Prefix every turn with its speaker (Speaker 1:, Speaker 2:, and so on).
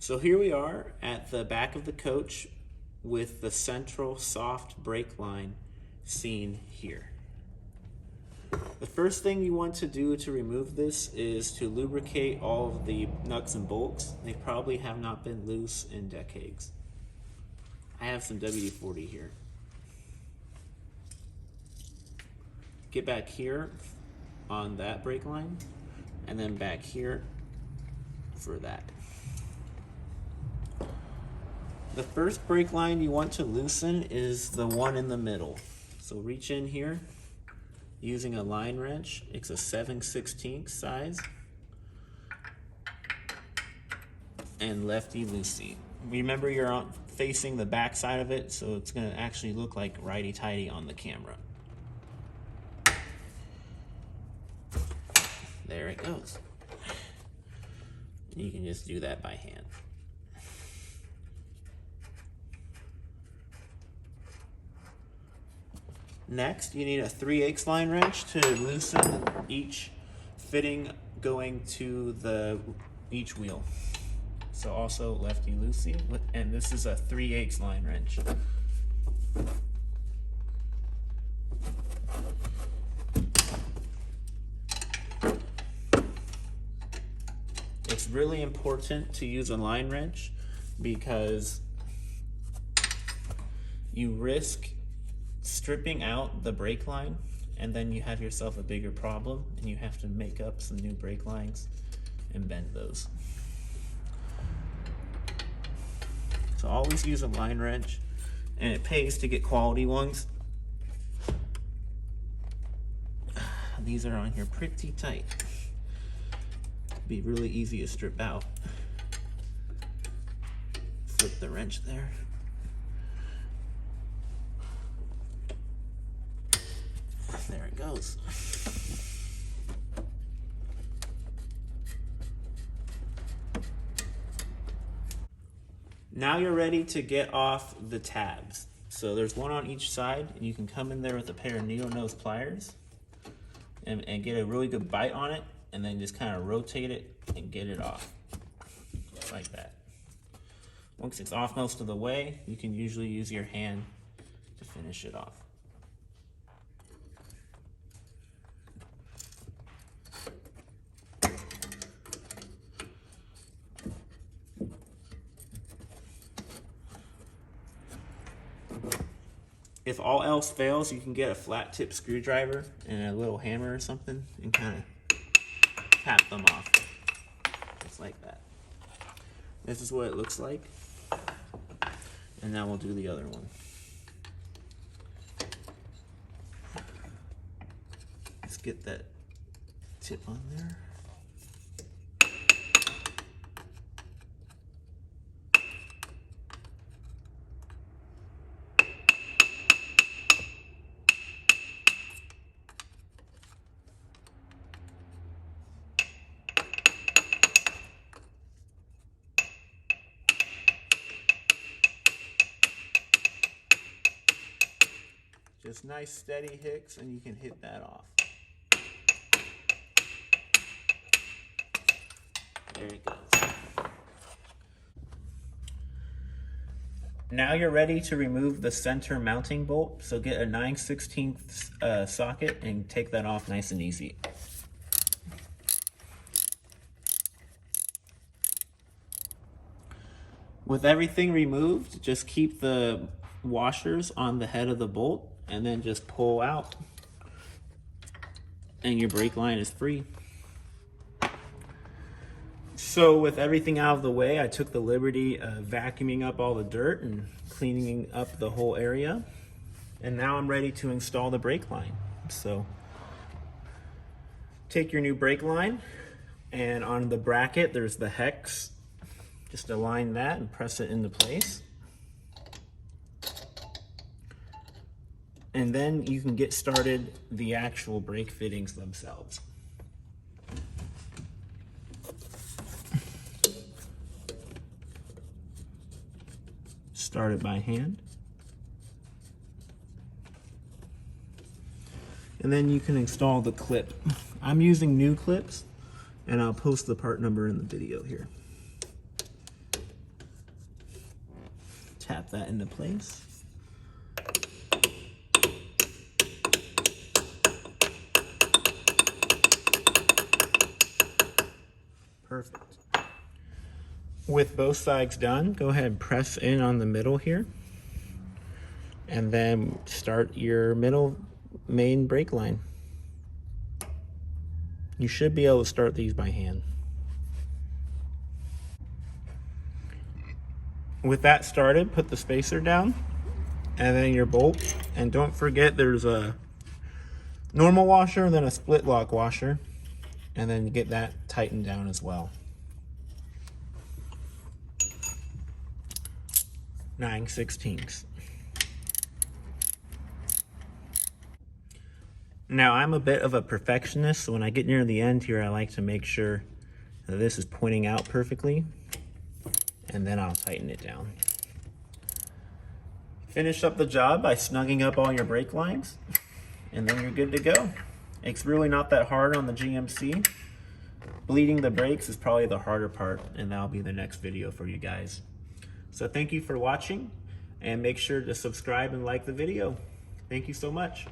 Speaker 1: So here we are at the back of the coach with the central soft brake line seen here. The first thing you want to do to remove this is to lubricate all of the nuts and bolts. They probably have not been loose in decades. I have some WD-40 here. Get back here on that brake line, and then back here for that. The first brake line you want to loosen is the one in the middle. So reach in here using a line wrench. It's a 7/16 size. And lefty-loosey. Remember you're facing the back side of it, so it's gonna actually look like righty-tighty on the camera. There it goes. You can just do that by hand. Next, you need a 3/8 line wrench to loosen each fitting going to each wheel. So also lefty-loosey, and this is a 3/8 line wrench. It's really important to use a line wrench because you risk stripping out the brake line, and then you have yourself a bigger problem and you have to make up some new brake lines and bend those. So always use a line wrench, and it pays to get quality ones. These are on here pretty tight. Be really easy to strip out. Flip the wrench there. There it goes. Now you're ready to get off the tabs. So there's one on each side, and you can come in there with a pair of needle nose pliers and get a really good bite on it, and then just kind of rotate it and get it off, just like that. Once it's off most of the way, you can usually use your hand to finish it off. If all else fails, you can get a flat tip screwdriver and a little hammer or something and kind of tap them off, just like that. This is what it looks like. And now we'll do the other one. Let's get that tip on there. Just nice steady hits, and you can hit that off. There it goes. Now you're ready to remove the center mounting bolt. So get a 9/16 socket and take that off nice and easy. With everything removed, just keep the washers on the head of the bolt and then just pull out, and your brake line is free. So with everything out of the way, I took the liberty of vacuuming up all the dirt and cleaning up the whole area. And now I'm ready to install the brake line. So take your new brake line, and on the bracket, there's the hex. Just align that and press it into place. And then you can get started the actual brake fittings themselves. Start it by hand. And then you can install the clip. I'm using new clips, and I'll post the part number in the video here. tap that into place. Perfect. With both sides done, go ahead and press in on the middle here, and then start your middle main brake line. You should be able to start these by hand. With that started, put the spacer down and then your bolt, and don't forget there's a normal washer and then a split lock washer, and then get that tightened down as well. 9/16. Now I'm a bit of a perfectionist, so when I get near the end here, I like to make sure that this is pointing out perfectly, and then I'll tighten it down. Finish up the job by snugging up all your brake lines, and then you're good to go. It's really not that hard on the GMC. Bleeding the brakes is probably the harder part, and that'll be the next video for you guys. So thank you for watching, and make sure to subscribe and like the video. Thank you so much.